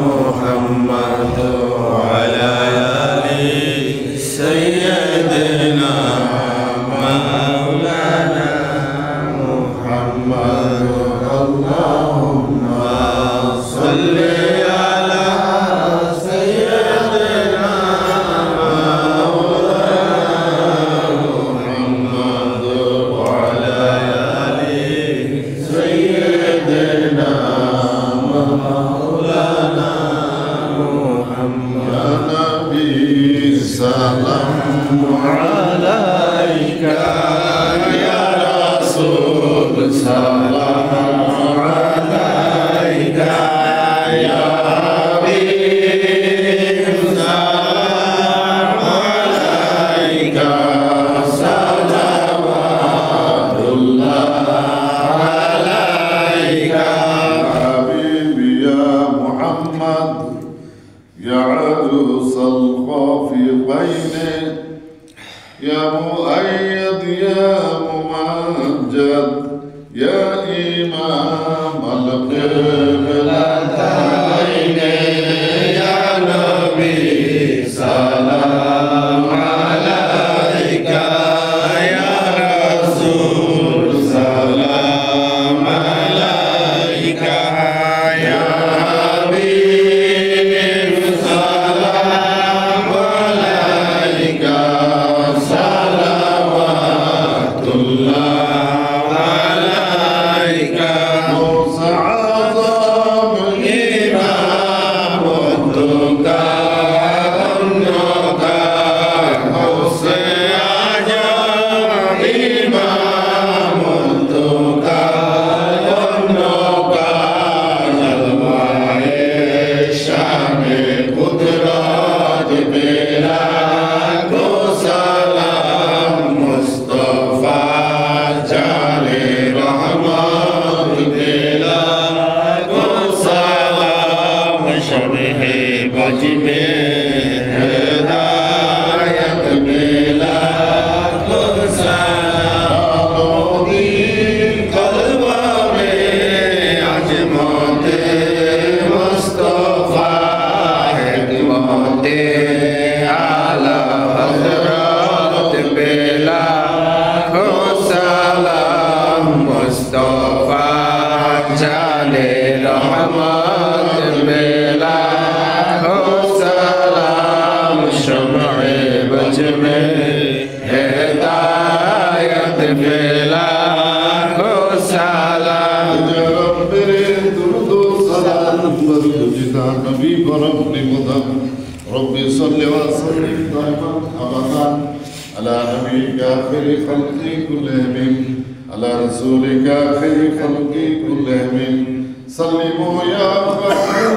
محمد وعلى آل سيدنا مولانا محمد اللهم صل على سيدنا مولانا محمد وعلى آل سيدنا مولانا محمد نبي سلام عليك يا رسول سلام عليك يا حبيب سلام عليك صلوات الله عليك حبيبي يا محمد يا عروس الخافقين يا مؤيد يا ممجد يا إمام القبلتين يا نبي سلام عليك يا رسول سلام عليك يا حبيب سلام عليك صلوات الله عليك موسى عظم إمام التقى والنقى موسى عجب إمام التقى والنقى جلوة الشام قدرات بلا سلام مصطفى جالي رحمة بلا سلام شبه بجمه هداية بلا سلام قلب میں عظمت مصطفى حکمت اعلی حضرت بلا سلام مصطفى جالے رحمت بلا سلام شمع بج میں ہدایت بلا سلام رب درود السلام برجتا نبی برب مدام رب صل وسلم دائما ابدا على نبيك آخر خلق كلهم على رسولك آخر خلق كلهم سلموا يا خير